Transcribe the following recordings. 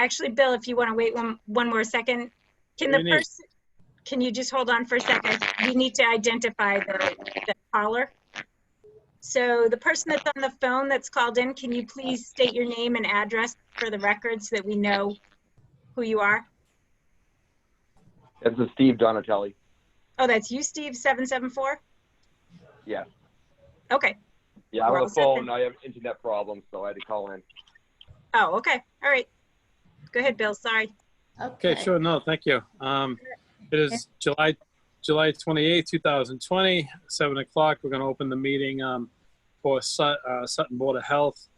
Actually, Bill, if you want to wait one more second, can you just hold on for a second? We need to identify the caller. So the person that's on the phone that's called in, can you please state your name and address for the record so that we know who you are? This is Steve Donatelli. Oh, that's you, Steve, 774? Yeah. Okay. Yeah, I'm on the phone. I have internet problems, so I had to call in. Oh, okay. All right. Go ahead, Bill. Sorry. Okay, sure. No, thank you. It is July 28, 2020, 7 o'clock. We're going to open the meeting for Sutton Board of Health.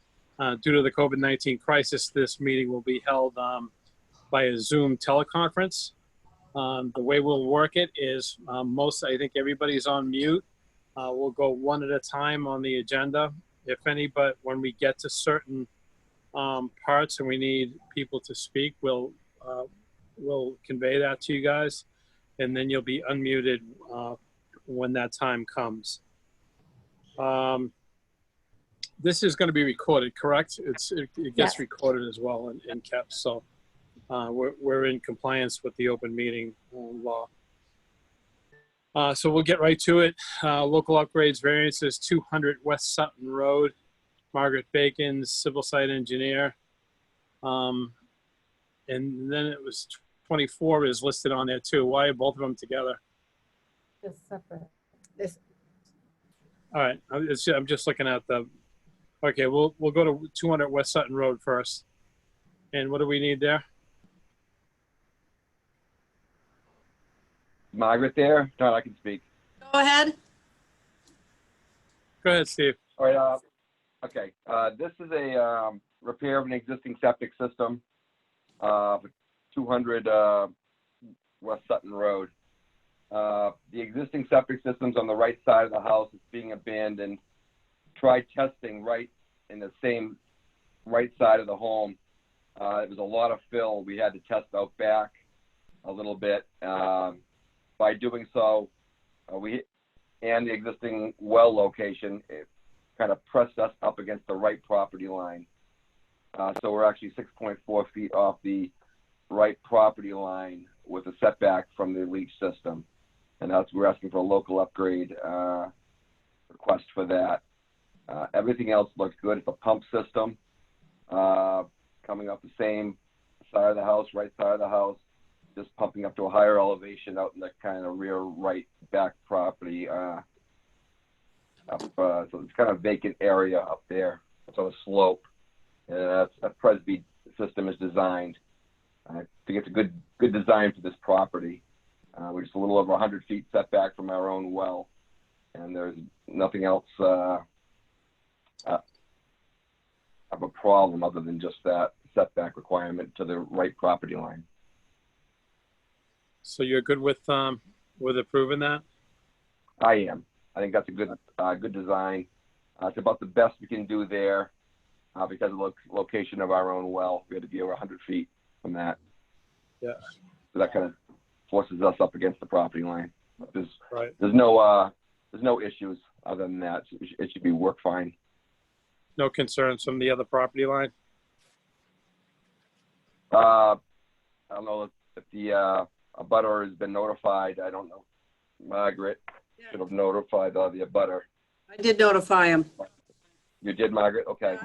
Due to the COVID-19 crisis, this meeting will be held by a Zoom teleconference. The way we'll work it is I think everybody's on mute. We'll go one at a time on the agenda, if any, but when we get to certain parts and we need people to speak, we'll convey that to you guys, and then you'll be unmuted when that time comes. This is going to be recorded, correct? It gets recorded as well and kept, so we're in compliance with the open meeting law. So we'll get right to it. Local upgrades variances, 200 West Sutton Road. Margaret Bacon, civil site engineer. And then it was 24 is listed on there too. Why are both of them together? It's separate. All right, I'm just looking at the, okay, we'll go to 200 West Sutton Road first. And what do we need there? Margaret there? No, I can speak. Go ahead. Go ahead, Steve. All right. Okay. This is a repair of an existing septic system for 200 West Sutton Road. The existing septic system's on the right side of the house. It's being abandoned. Tried testing right in the same right side of the home. It was a lot of fill. We had to test out back a little bit. By doing so, and the existing well location, it kind of pressed us up against the right property line. So we're actually 6.4 feet off the right property line with a setback from the leach system. And we're asking for a local upgrade request for that. Everything else looks good. It's a pump system coming up the same side of the house, right side of the house, just pumping up to a higher elevation out in the kind of rear right back property. So it's kind of vacant area up there. It's on a slope. That's a Presby system is designed. I think it's a good design for this property. We're just a little over 100 feet setback from our own well, and there's nothing else of a problem other than just that setback requirement to the right property line. So you're good with approving that? I am. I think that's a good design. It's about the best we can do there because of the location of our own well. We had to be over 100 feet from that. Yeah. So that kind of forces us up against the property line. There's no issues other than that. It should be work fine. No concerns from the other property line? I don't know if the abutter has been notified. I don't know. Margaret should have notified the abutter. I did notify him. You did, Margaret? Okay.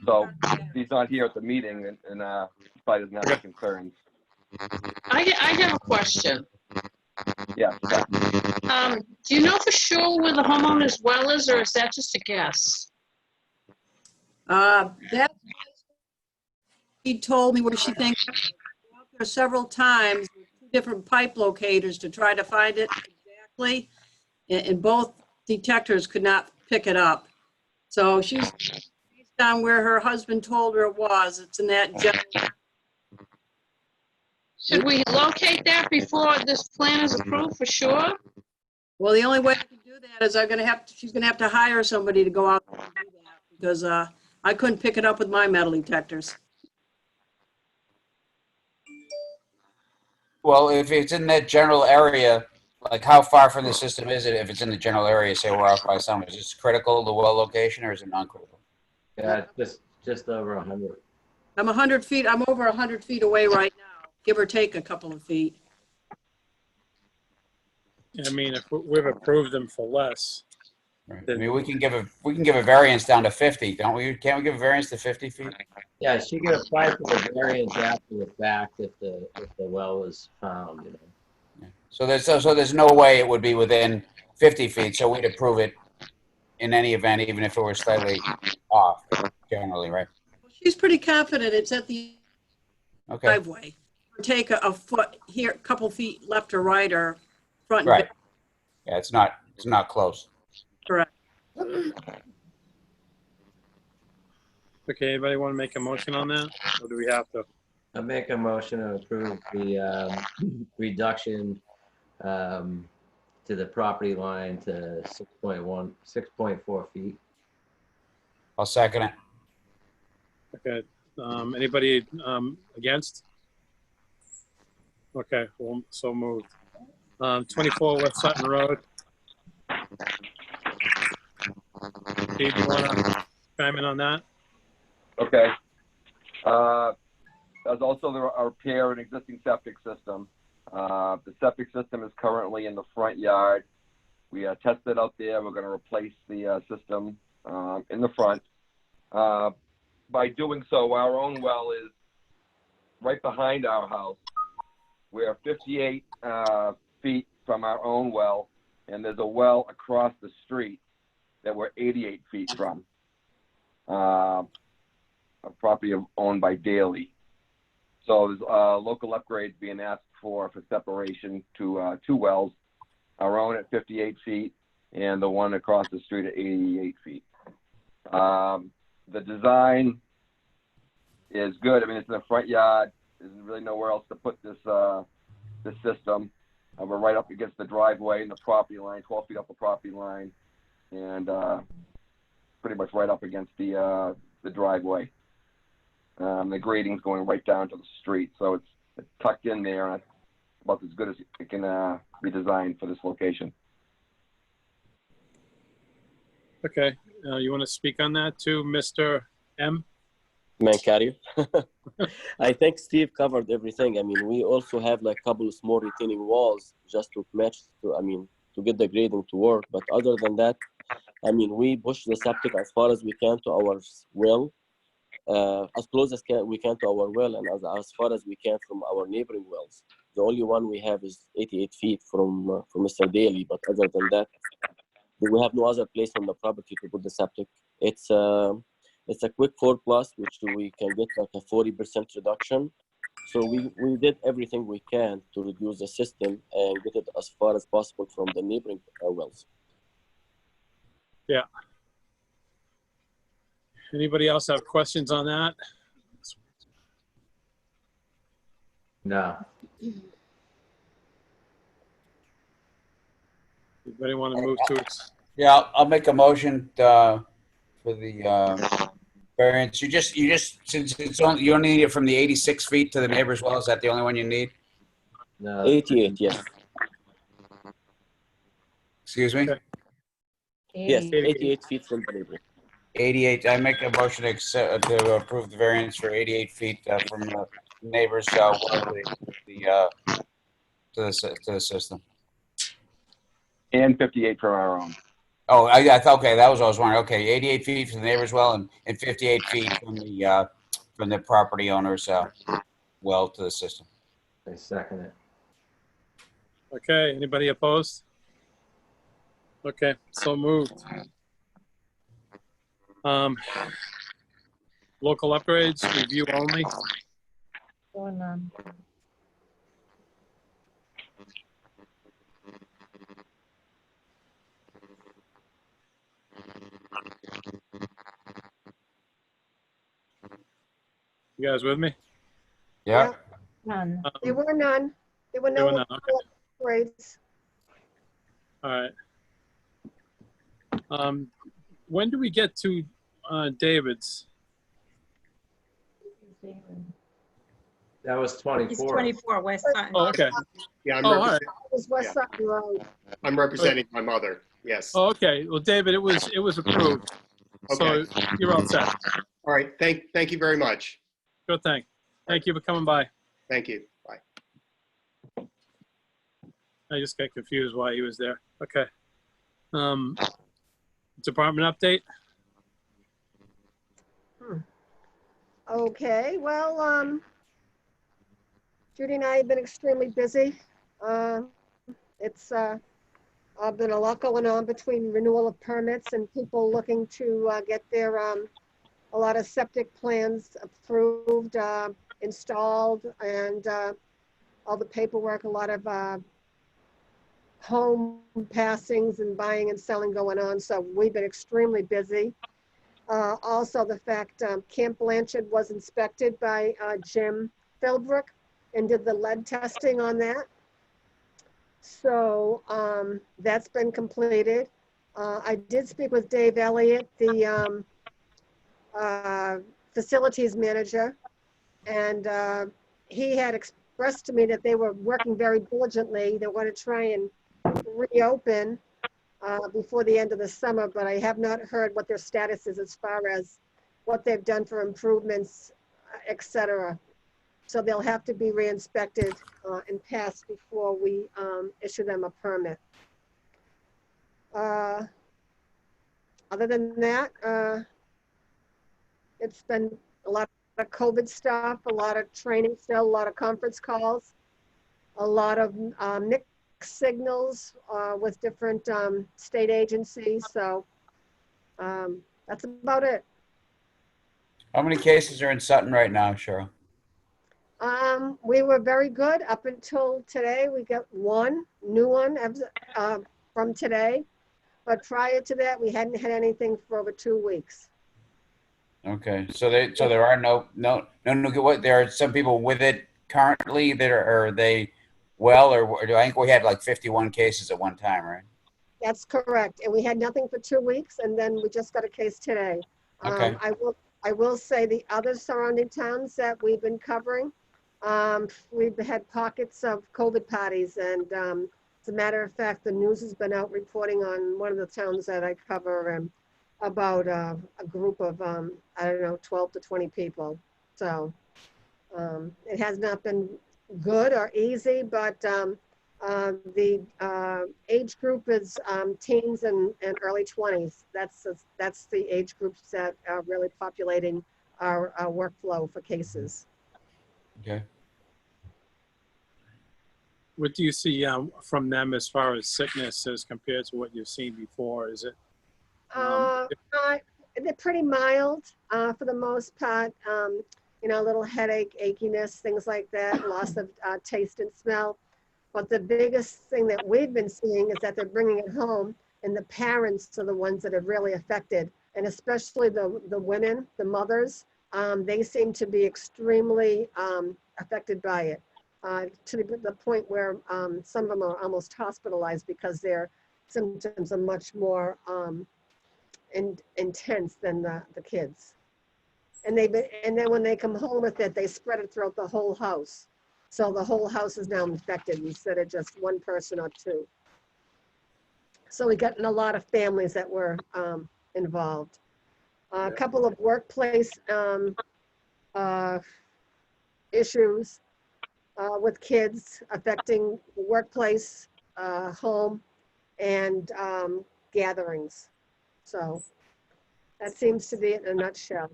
So he's not here at the meeting and he probably doesn't have any concerns. I have a question. Yeah. Do you know for sure where the homeowner's well is, or is that just a guess? That he told me where she thinks there several times, two different pipe locators to try to find it exactly, and both detectors could not pick it up. So she's based on where her husband told her it was. It's in that general. Should we locate that before this plan is approved for sure? Well, the only way I can do that is she's gonna have to hire somebody to go out and do that, because I couldn't pick it up with my metal detectors. Well, if it's in that general area, like how far from the system is it if it's in the general area, say we're out by some, is this critical, the well location, or is it non-critical? Yeah, just over 100. I'm 100 feet, I'm over 100 feet away right now, give or take a couple of feet. I mean, if we've approved them for less, Right. I mean, we can give a variance down to 50, don't we? Can't we give a variance to 50 feet? Yeah, she can apply for the variance after the fact if the well is found, you know. Yeah. So there's no way it would be within 50 feet, so we'd approve it in any event, even if it were slightly off, generally, right? She's pretty confident it's at the Okay, driveway. Or take a foot here, a couple feet left or right or front and right. back. Yeah, it's not close. Correct. okay, anybody want to make a motion on that? Or do we have to? I make a motion to approve the reduction to the property line to 6.4 feet. I'll second it. Okay, anybody against? Okay, well, so moved. 24 West Sutton Road. Steve, you want to chime in on that? Okay. There's also a repair an existing septic system. The septic system is currently in the front yard. We tested out there. We're going to replace the system in the front. By doing so, our own well is right behind our house. We're 58 feet from our own well, and there's a well across the street that we're 88 feet from. A property owned by Daly. So there's local upgrades being asked for separation to two wells, our own at 58 feet and the one across the street at 88 feet. The design is good. I mean, it's in the front yard. There's really nowhere else to put this system. We're right up against the driveway and the property line, 12 feet up the property line, and pretty much right up against the driveway. The grading's going right down to the street, so it's tucked in there, and it's about as good as it can be designed for this location. Okay, you want to speak on that too, Mr. M? Mancario. I think Steve covered everything. I mean, we also have like a couple of small retaining walls just to match to get the grading to work. But other than that, I mean, we push the septic as far as we can to our well, as close as we can to our well, and as far as we can from our neighboring wells. The only one we have is 88 feet from Mr. Daly. But other than that, we have no other place on the property to put the septic. It's a quick 4+, which we can get like a 40% reduction. So we did everything we can to reduce the system and get it as far as possible from the neighboring wells. Yeah. Anybody else have questions on that? No. Anybody want to move to it? Yeah, I'll make a motion for the variance. You just since it's only you only need it from the 86 feet to the neighbor's well. Is that the only one you need? No. 88, yes. Excuse me. Okay. Yes, 88 feet from the neighbor. 88. I make a motion to approve the variance for 88 feet from the neighbor's well to the system. And 58 from our own. Oh, I thought, okay, that was what I was wondering. Okay, 88 feet from the neighbor's well and 58 feet from the property owner's well to the system. I second it. Okay, anybody opposed? Okay, so moved. Local upgrades, review only. You guys with me? Yeah. None. Um, There were none. There were There were no none, okay. grades. All right. When do we get to David's? That was He's 24. 24 West Sutton. Oh, okay. Yeah, Oh, all right. It was West Sutton Road. I'm representing my mother. Yes. Oh, okay. Well, David, it was approved. So Okay. you're all set. All right. Thank you very much. Sure thing. Thank you for coming by. Thank you. Bye. I just got confused why he was there. Okay. Department update? Okay, well, Judy and I have been extremely busy. It's been a lot going on between renewal of permits and people looking to get their, a lot of septic plans approved, installed, and all the paperwork, a lot of home passings and buying and selling going on. So we've been extremely busy. Also, the fact Camp Blanchard was inspected by Jim Philbrook and did the lead testing on that. So that's been completed. I did speak with Dave Elliott, the facilities manager, and he had expressed to me that they were working very diligently. They want to try and reopen before the end of the summer, but I have not heard what their status is as far as what they've done for improvements, et cetera. So they'll have to be re-inspected and passed before we issue them a permit. Other than that, it's been a lot of COVID stuff, a lot of training still, a lot of conference calls, a lot of mixed signals with different state agencies. So that's about it. How many cases are in Sutton right now, Cheryl? We were very good up until today. We got one new one from today, but prior to that, we hadn't had anything for over 2 weeks. Okay, so there are no what, there are some people with it currently that are they well, or do I think we had like 51 cases at one time, right? That's correct, and we had nothing for 2 weeks, and then we just got a case today. Okay. I will say the other surrounding towns that we've been covering, we've had pockets of COVID parties, and as a matter of fact, the news has been out reporting on one of the towns that I cover about a group of, I don't know, 12 to 20 people. So it has not been good or easy, but the age group is teens and early 20s. That's the age groups that are really populating our workflow for cases. Okay. What do you see from them as far as sickness as compared to what you've seen before? Is it? They're pretty mild for the most part. You know, a little headache, achiness, things like that, loss of taste and smell. But the biggest thing that we've been seeing is that they're bringing it home, and the parents are the ones that are really affected, and especially the women, the mothers. They seem to be extremely affected by it, to the point where some of them are almost hospitalized because their symptoms are much more intense than the kids. And then when they come home with it, they spread it throughout the whole house. So the whole house is now infected instead of just one person or two. So we got in a lot of families that were involved. A couple of workplace issues with kids affecting the workplace, home, and gatherings. So that seems to be it in a nutshell.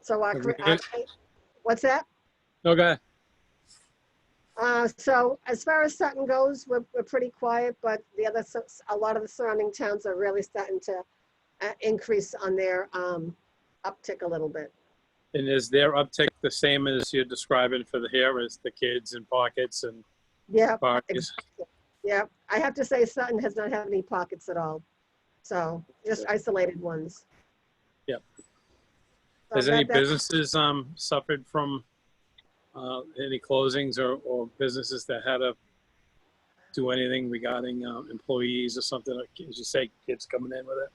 So what's that? Okay. So as far as Sutton goes, we're pretty quiet, but a lot of the surrounding towns are really starting to increase on their uptick a little bit. And is their uptick the same as you're describing for the here as the kids and pockets and parties? Yeah, I have to say Sutton has not had any pockets at all. So just isolated ones. Yep. So Has any businesses suffered from any closings or businesses that had to do anything regarding employees or something, like, as you say, kids coming in with it?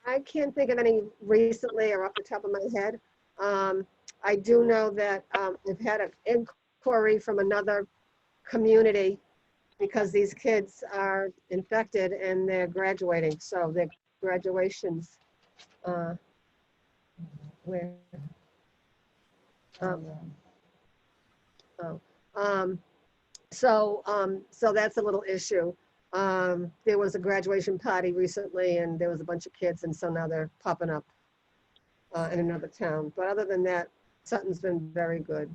I can't think of any recently or off the top of my head. I do know that I've had an inquiry from another community because these kids are infected and they're graduating. So their graduations, where Oh. So that's a little issue. There was a graduation party recently and there was a bunch of kids, and so now they're popping up in another town. But other than that, Sutton's been very good.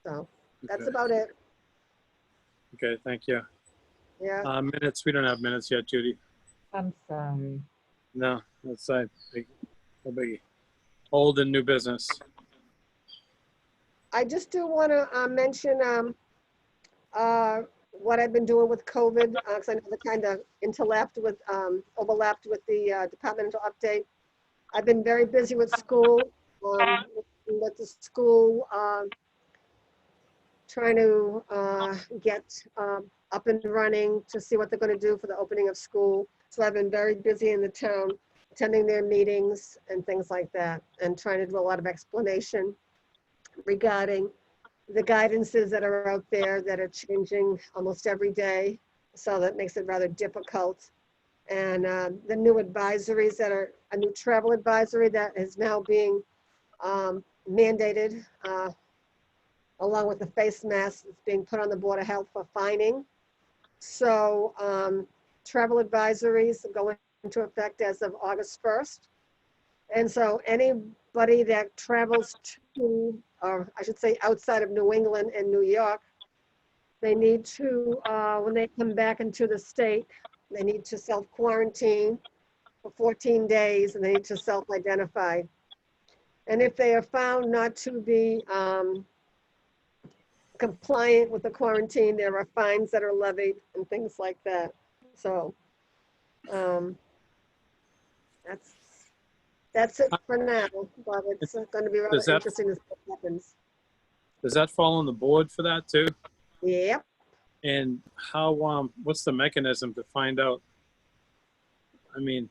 So that's Okay. about it. Okay, thank you. Yeah. Minutes, we don't have minutes yet, Judy. I'm sorry. No, that's big, no biggie. Old and new business. I just do want to mention what I've been doing with COVID, because I know they kind of overlapped with the departmental update. I've been very busy with school, with the school, trying to get up and running to see what they're going to do for the opening of school. So I've been very busy in the town, attending their meetings and things like that, and trying to do a lot of explanation regarding the guidances that are out there that are changing almost every day. So that makes it rather difficult. And the new advisories that are, a new travel advisory that is now being mandated, along with the face mask that's being put on the Board of Health for fining. So travel advisories go into effect as of August 1st. And so anybody that travels to, or I should say outside of New England and New York, they need to, when they come back into the state, they need to self-quarantine for 14 days and they need to self-identify. And if they are found not to be compliant with the quarantine, there are fines that are levied and things like that. So that's it for now, but it's going to be rather interesting to see what happens. Does that fall on the board for that too? Yep. And how, what's the mechanism to find out? I mean,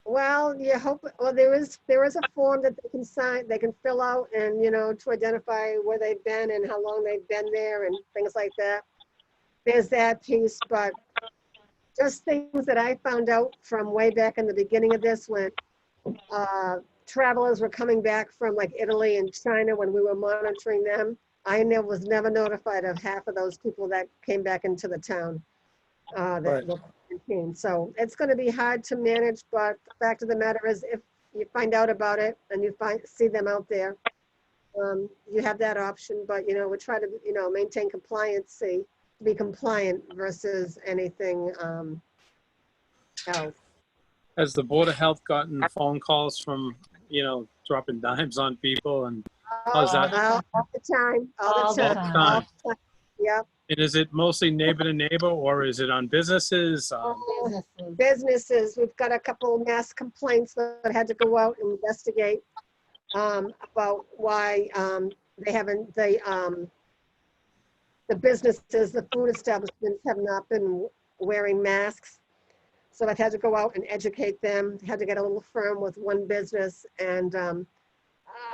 well, you hope, well, there is a form that they can sign, they can fill out and, you know, to identify where they've been and how long they've been there and things like that. There's that piece, but just things that I found out from way back in the beginning of this when travelers were coming back from like Italy and China when we were monitoring them. I was never notified of half of those people that came back into the town that were quarantined. So it's going to be hard to manage, but the fact of the matter is if you find out about it and you see them out there, you have that option. But, you know, we try to, you know, maintain compliancy, be compliant versus anything else. has the Board of Health gotten phone calls from, you know, dropping dimes on people and how's that? All the time. All the time. Yep. And is it mostly neighbor to neighbor or is it on businesses? Businesses. We've got a couple mass complaints that had to go out and investigate about why they haven't, the businesses, the food establishments have not been wearing masks. So I've had to go out and educate them, had to get a little firm with one business. And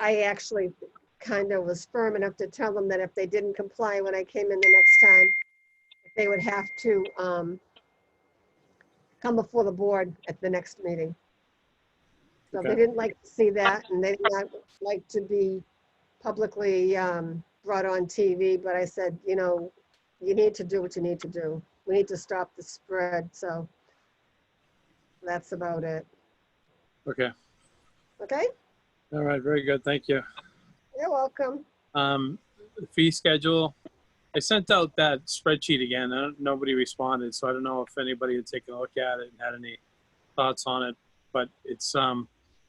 I actually kind of was firm enough to tell them that if they didn't comply when I came in the next time, they would have to come before the board at the next meeting. So they didn't like to see that and they did not like to be publicly brought on TV, but I said, you know, you need to do what you need to do. We need to stop the spread. So that's about it. Okay. Okay. All right. Very good. Thank you. You're welcome. Fee schedule. I sent out that spreadsheet again. Nobody responded, so I don't know if anybody had taken a look at it and had any thoughts on it. But it's a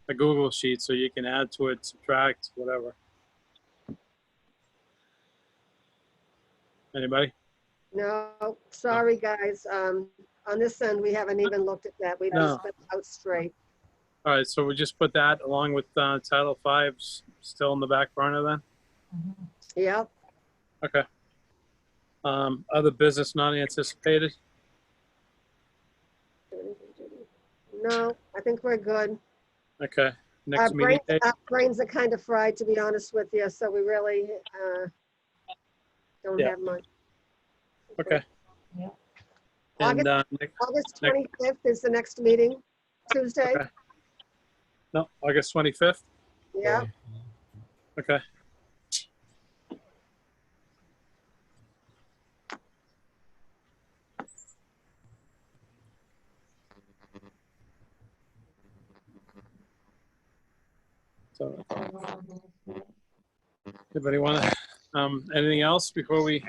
Google sheet, so you can add to it, subtract, whatever. Anybody? No, sorry, guys. On this end, we haven't even looked at that. We haven't spent it out straight. All right, so we just put that along with Title V still in the back burner then? Yep. Okay. Other business not anticipated? No, I think we're good. Okay. Next meeting date? Our brains are kind of fried, to be honest with you, so we really don't have much. Okay. Yeah. And August 25th is the next meeting, Tuesday. okay. No, August 25th? Yeah. Okay. So, anybody want to, anything else before we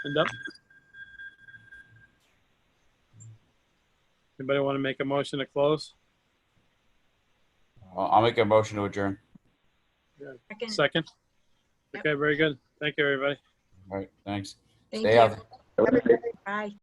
end up? Anybody want to make a motion to close? I'll make a motion to adjourn. Second. Second? Yep. Okay, very good. Thank you, everybody. All right, thanks. Thank Stay you. healthy. Bye.